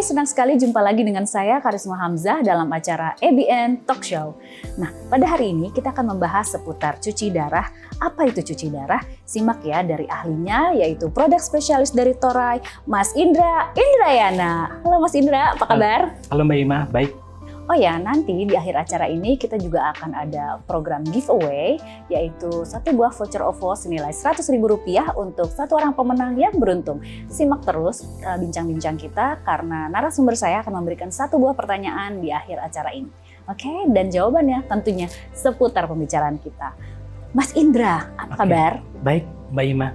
senang sekali jumpa lagi dengan saya Karisma Hamzah dalam acara ABN Talk Show. Nah, pada hari ini kita akan membahas seputar cuci darah. Apa itu cuci darah? Simak ya dari ahlinya, yaitu produk spesialis dari Toray, Mas Indra Indrayana. Halo Mas Indra, apa kabar? Halo Mbak Ima, baik. Oh ya, nanti di akhir acara ini kita juga akan ada program giveaway, yaitu satu buah voucher OVO senilai Rp100.000 untuk satu orang pemenang yang beruntung. Simak terus bincang-bincang kita karena narasumber saya akan memberikan satu buah pertanyaan di akhir acara ini. Oke, dan jawabannya tentunya seputar pembicaraan kita. Mas Indra, apa kabar? Baik, Mbak Ima.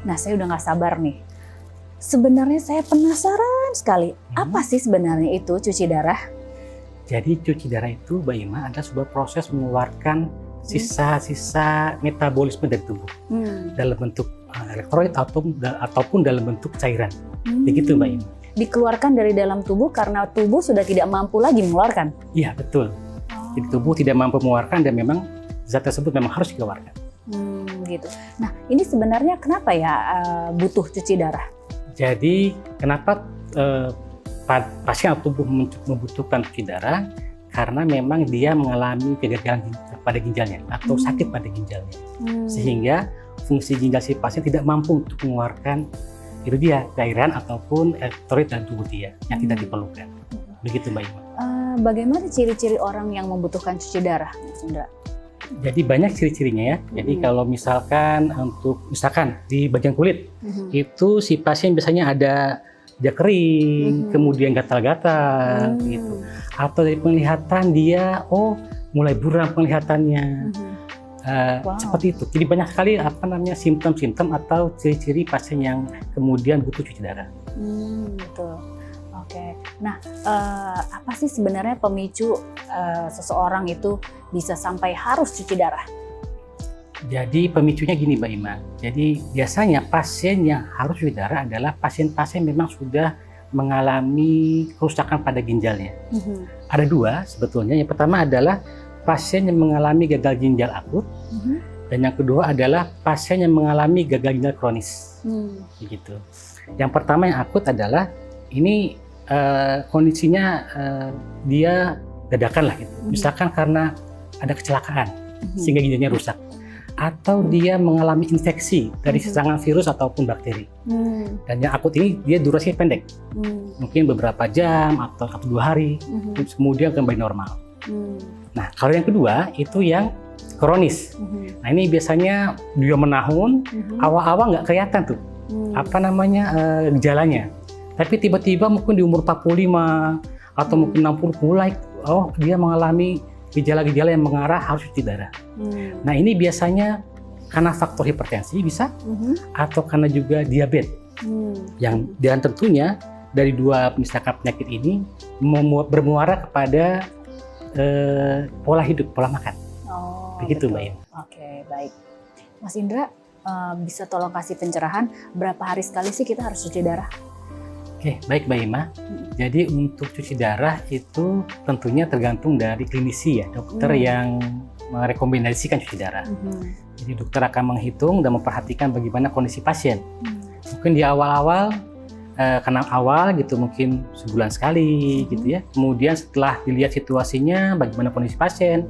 Nah, saya udah gak sabar nih. Sebenarnya saya penasaran sekali, apa sih sebenarnya itu cuci darah? Jadi cuci darah itu, Mbak Ima, adalah sebuah proses mengeluarkan sisa-sisa metabolisme dari tubuh dalam bentuk elektrolit ataupun dalam bentuk cairan. Begitu Mbak Ima. Dikeluarkan dari dalam tubuh karena tubuh sudah tidak mampu lagi mengeluarkan? Iya, betul. Jadi tubuh tidak mampu mengeluarkan dan memang zat tersebut memang harus dikeluarkan. Gitu. Nah, ini sebenarnya kenapa ya butuh cuci darah? Jadi kenapa pasien atau tubuh membutuhkan cuci darah? Karena memang dia mengalami kegagalan pada ginjalnya atau sakit pada ginjalnya, sehingga fungsi ginjal si pasien tidak mampu untuk mengeluarkan itu dia cairan ataupun elektrolit dalam tubuh dia yang tidak diperlukan. Begitu Mbak Ima. Bagaimana ciri-ciri orang yang membutuhkan cuci darah, Mas Indra? Jadi banyak ciri-cirinya ya. Jadi kalau misalkan di bagian kulit itu si pasien biasanya ada dia kering, kemudian gatal-gatal, gitu. Atau dari penglihatan dia, mulai buram penglihatannya, seperti itu. Jadi banyak sekali simptom-simptom atau ciri-ciri pasien yang kemudian butuh cuci darah. Betul. Oke. Nah, apa sih sebenarnya pemicu seseorang itu bisa sampai harus cuci darah? Jadi pemicunya gini Mbak Ima, jadi biasanya pasien yang harus cuci darah adalah pasien-pasien memang sudah mengalami kerusakan pada ginjalnya. Ada dua sebetulnya, yang pertama adalah pasien yang mengalami gagal ginjal akut, dan yang kedua adalah pasien yang mengalami gagal ginjal kronis. Begitu. Yang pertama yang akut adalah ini kondisinya dia dadakan lah gitu, misalkan karena ada kecelakaan sehingga ginjalnya rusak. Atau dia mengalami infeksi dari serangan virus ataupun bakteri. Dan yang akut ini dia durasinya pendek, mungkin beberapa jam atau 1-2 hari, kemudian kembali normal. Nah, kalau yang kedua itu yang kronis. Nah, ini biasanya dia menahun, awal-awal nggak kelihatan tuh gejalanya. Tapi tiba-tiba mungkin di umur 45 atau mungkin 60 mulai dia mengalami gejala-gejala yang mengarah harus cuci darah. Nah, ini biasanya karena faktor hipertensi bisa, atau karena juga diabetes. Dan tentunya dari dua misalkan penyakit ini bermuara kepada pola hidup, pola makan. Begitu Mbak Ima. Oke, baik. Mas Indra, bisa tolong kasih pencerahan berapa hari sekali sih kita harus cuci darah? Oke, baik Mbak Ima. Jadi untuk cuci darah itu tentunya tergantung dari klinisi ya, dokter yang merekomendasikan cuci darah. Jadi dokter akan menghitung dan memperhatikan bagaimana kondisi pasien. Mungkin di awal-awal, karena awal gitu mungkin sebulan sekali gitu ya. Kemudian setelah dilihat situasinya, bagaimana kondisi pasien,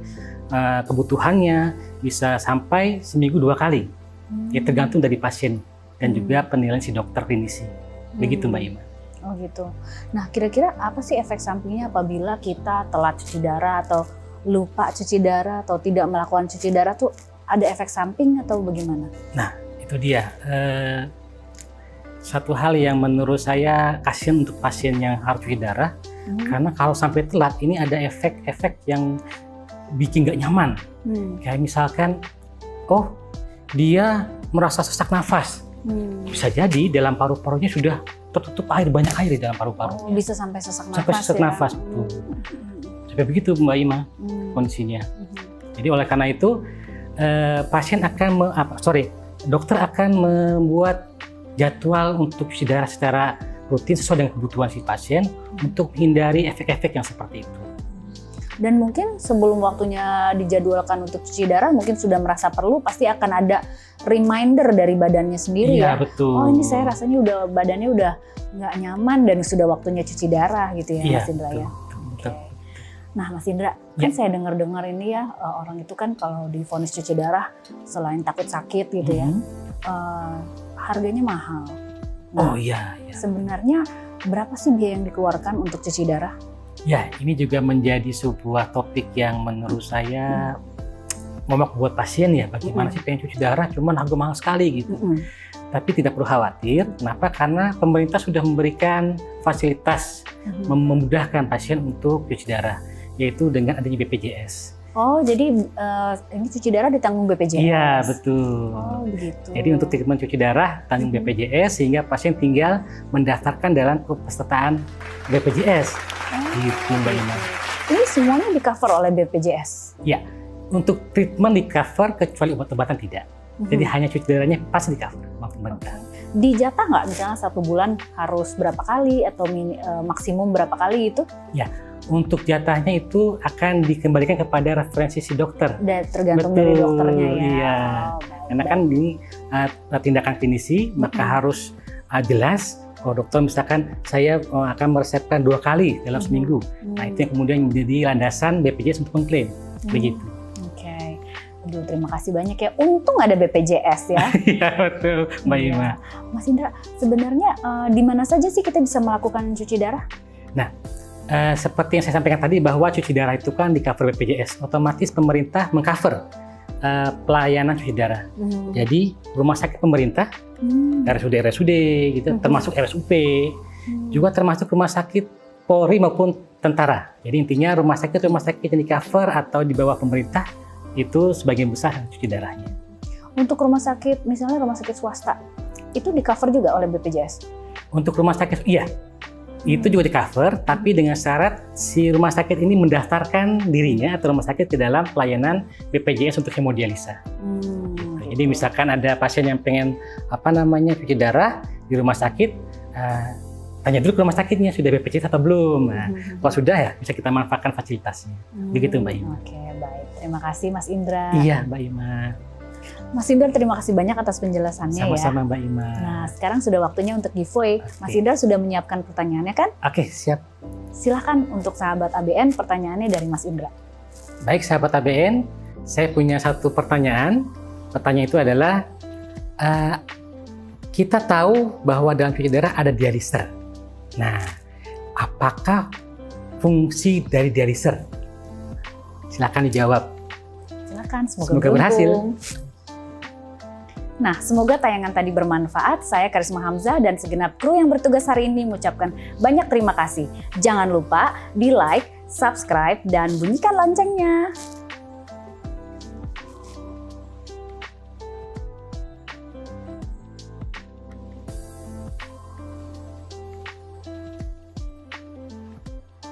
kebutuhannya bisa sampai seminggu 2 kali. Ya tergantung dari pasien dan juga penilaian si dokter klinisi. Begitu Mbak Ima. Oh gitu. Nah, kira-kira apa sih efek sampingnya apabila kita telat cuci darah atau lupa cuci darah atau tidak melakukan cuci darah tuh ada efek samping atau bagaimana? Nah, itu dia. Satu hal yang menurut saya kasihan untuk pasien yang harus cuci darah, karena kalau sampai telat ini ada efek-efek yang bikin nggak nyaman. Kayak misalkan, dia merasa sesak nafas. Bisa jadi dalam paru-parunya sudah tertutup banyak air di dalam paru-paru. Bisa sampai sesak nafas. Sampai sesak nafas, betul. Sampai begitu Mbak Ima kondisinya. Jadi oleh karena itu dokter akan membuat jadwal untuk cuci darah secara rutin sesuai dengan kebutuhan si pasien untuk menghindari efek-efek yang seperti itu. Dan mungkin sebelum waktunya dijadwalkan untuk cuci darah, mungkin sudah merasa perlu, pasti akan ada reminder dari badannya sendiri Iya, ya. betul. Oh ini saya rasanya badannya udah nggak nyaman dan sudah waktunya cuci darah gitu ya, Iya, Mas Indra ya. betul. Nah Mas Indra, kan saya dengar-dengar ini ya, orang itu kan kalau divonis cuci darah selain takut sakit gitu ya, harganya mahal. Nah, Oh iya. sebenarnya berapa sih biaya yang dikeluarkan untuk cuci darah? Ya, ini juga menjadi sebuah topik yang menurut saya momok buat pasien ya. Bagaimana sih pengen cuci darah, cuman harga mahal sekali gitu. Tapi tidak perlu khawatir. Kenapa? Karena pemerintah sudah memberikan fasilitas memudahkan pasien untuk cuci darah, yaitu dengan adanya BPJS. Oh, jadi ini cuci darah ditanggung BPJS? Iya, betul. Oh, begitu. Jadi untuk treatment cuci darah tanggung BPJS, sehingga pasien tinggal mendaftarkan dalam pesertaan BPJS. Gitu, Mbak Ima. Ini semuanya di-cover oleh BPJS? Ya, untuk treatment di-cover kecuali obat-obatan tidak. Jadi hanya cuci darahnya pasti di-cover sama pemerintah. Dijatah nggak misalnya 1 bulan harus berapa kali atau maksimum berapa kali itu? Ya, untuk jatahnya itu akan dikembalikan kepada referensi si dokter. Tergantung dari dokternya ya. Iya. Karena kan ini tindakan klinisi, maka harus jelas. Kalau dokter misalkan saya akan meresepkan 2 kali dalam seminggu. Nah itu yang kemudian menjadi landasan BPJS untuk mengklaim. Begitu. Oke. Aduh, terima kasih banyak ya. Untung ada BPJS ya. Iya betul, Mbak Ima. Mas Indra, sebenarnya di mana saja sih kita bisa melakukan cuci darah? Nah, seperti yang saya sampaikan tadi bahwa cuci darah itu kan di cover BPJS. Otomatis pemerintah mengcover pelayanan cuci darah. Jadi rumah sakit pemerintah, RSUD gitu, termasuk RSUP, juga termasuk rumah sakit Polri maupun tentara. Jadi intinya rumah sakit yang di cover atau di bawah pemerintah itu sebagian besar cuci darahnya. Untuk rumah sakit, misalnya rumah sakit swasta, itu di cover juga oleh BPJS? Untuk rumah sakit, iya. Itu juga di cover, tapi dengan syarat si rumah sakit ini mendaftarkan dirinya atau rumah sakit ke dalam pelayanan BPJS untuk hemodialisa. Gitu. Jadi misalkan ada pasien yang pengen cuci darah di rumah sakit, tanya dulu ke rumah sakitnya sudah BPJS atau belum. Nah, kalau sudah ya bisa kita manfaatkan fasilitasnya. Begitu Mbak Ima. Oke, baik. Terima kasih Mas Indra. Iya Mbak Ima. Mas Indra, terima kasih banyak atas penjelasannya. Sama-sama ya. Mbak Ima. Nah, sekarang sudah waktunya untuk giveaway. Mas Indra sudah menyiapkan pertanyaannya kan? Oke, siap. Silahkan untuk sahabat ABN, pertanyaannya dari Mas Indra. Baik sahabat ABN, saya punya satu pertanyaan. Pertanyaan itu adalah, kita tahu bahwa dalam cuci darah ada dialiser. Nah, apakah fungsi dari dialiser? Silakan dijawab. Silakan, semoga berhasil. Nah, semoga tayangan tadi bermanfaat. Saya Karisma Hamzah dan segenap kru yang bertugas hari ini mengucapkan banyak terima kasih. Jangan lupa di like, subscribe, dan bunyikan loncengnya.